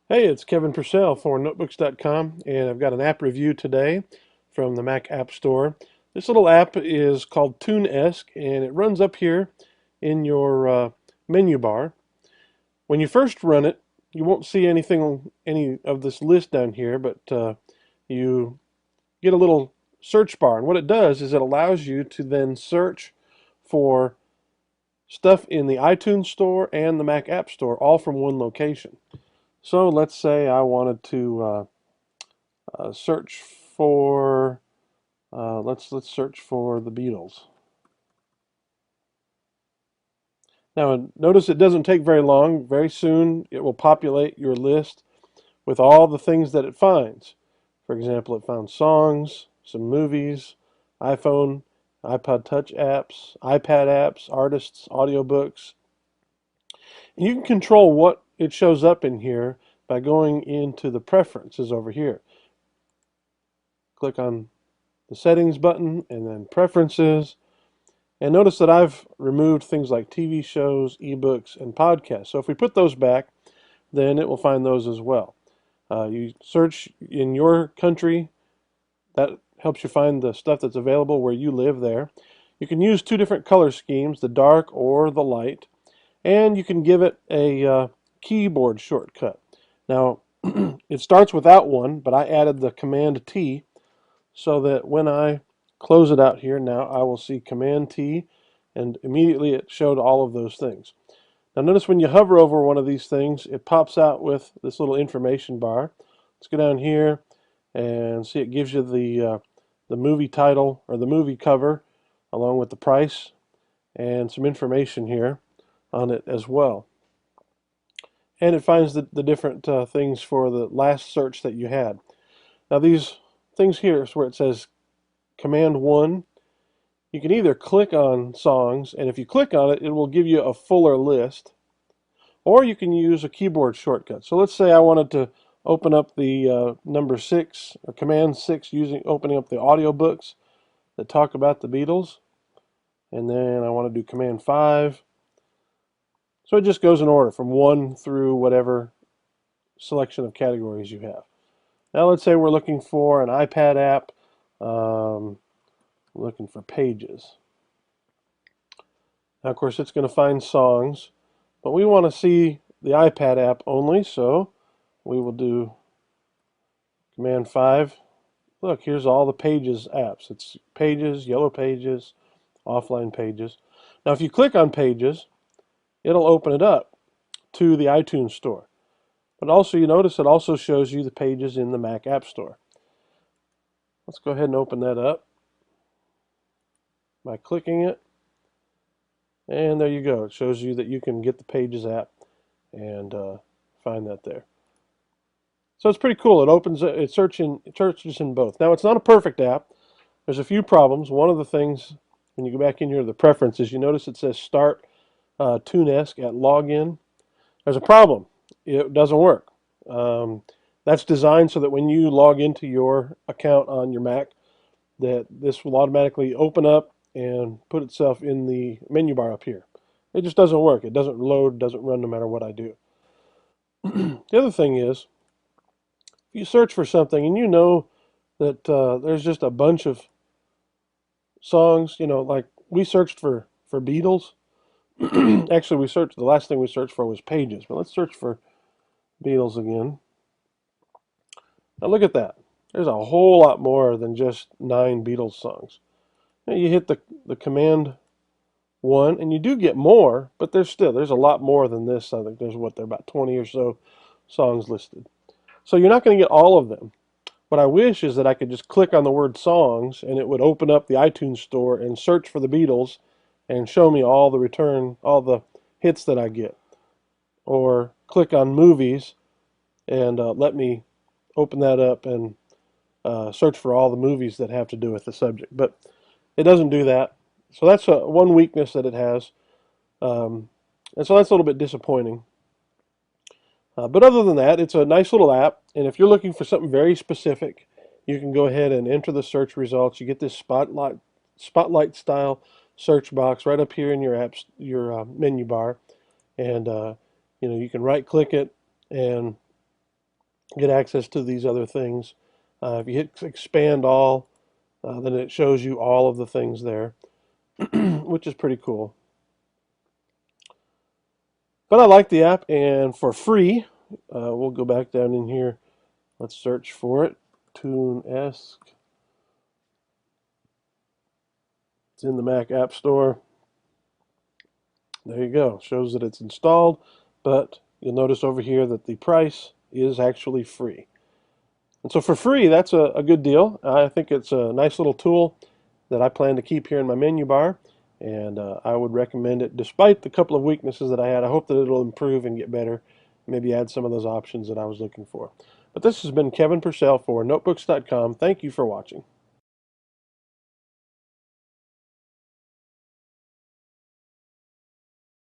Hey, it's Kevin Purcell for Notebooks.com, and I've got an app review today from the Mac App Store. This little app is called TuneEsque, and it runs up here in your menu bar. When you first run it, you won't see any of this list down here, but you get a little search bar, and what it does is it allows you to then search for stuff in the iTunes Store and the Mac App Store, all from one location. So let's say I wanted to search for let's search for the Beatles. Now notice it doesn't take very long. Very soon it will populate your list with all the things that it finds. For example, it found songs, some movies, iPhone, iPod Touch apps, iPad apps, artists, audiobooks. And you can control what it shows up in here by going into the preferences over here. Click on the settings button and then preferences. And notice that I've removed things like TV shows, ebooks, and podcasts. So if we put those back, then it will find those as well. You search in your country, that helps you find the stuff that's available where you live there. You can use two different color schemes, the dark or the light, and you can give it a keyboard shortcut. Now, it starts without one, but I added the Command T so that when I close it out here now, I will see Command T, and immediately it showed all of those things. Now notice when you hover over one of these things, it pops out with this little information bar. Let's go down here and see it gives you the movie title or the movie cover along with the price and some information here on it as well. And it finds the different things for the last search that you had. Now these things here is where it says Command 1. You can either click on songs, and if you click on it, it will give you a fuller list, or you can use a keyboard shortcut. So let's say I wanted to open up the number 6 or Command 6 using opening up the audiobooks that talk about the Beatles, and then I want to do Command 5. So it just goes in order from 1 through whatever selection of categories you have. Now let's say we're looking for an iPad app, looking for Pages. Now, of course, it's going to find songs, but we want to see the iPad app only, so we will do Command 5. Look, here's all the Pages apps. It's Pages, Yellow Pages, Offline Pages. Now, if you click on Pages, it'll open it up to the iTunes Store. But also, you notice it also shows you the pages in the Mac App Store. Let's go ahead and open that up by clicking it. And there you go. It shows you that you can get the Pages app and find that there. So it's pretty cool. It searches in both. Now it's not a perfect app. There's a few problems. One of the things when you go back in here to the preferences, you notice it says Start TuneEsque at login. There's a problem. It doesn't work. That's designed so that when you log into your account on your Mac, that this will automatically open up and put itself in the menu bar up here. It just doesn't work. It doesn't load, doesn't run no matter what I do. The other thing is, if you search for something and you know that there's just a bunch of songs, like we searched for Beatles. Actually, the last thing we searched for was Pages, but let's search for Beatles again. Now look at that. There's a whole lot more than just 9 Beatles songs. Now you hit the Command 1, and you do get more, but there's a lot more than this. I think there are about 20 or so songs listed. So you're not going to get all of them. What I wish is that I could just click on the word songs and it would open up the iTunes store and search for the Beatles and show me all the hits that I get. Or click on movies and let me open that up and search for all the movies that have to do with the subject. But it doesn't do that. So that's one weakness that it has. And so that's a little bit disappointing. But other than that, it's a nice little app. And if you're looking for something very specific, you can go ahead and enter the search results. You get this spotlight style search box right up here in your menu bar, and you can right click it and get access to these other things. If you hit expand all, then it shows you all of the things there, which is pretty cool. But I like the app, and for free, we'll go back down in here. Let's search for it. TuneEsk. It's in the Mac App Store. There you go. Shows that it's installed, but you'll notice over here that the price is actually free. And so for free, that's a good deal. I think it's a nice little tool that I plan to keep here in my menu bar, and I would recommend it despite the couple of weaknesses that I had. I hope that it'll improve and get better, maybe add some of those options that I was looking for. But this has been Kevin Purcell for Notebooks.com. Thank you for watching.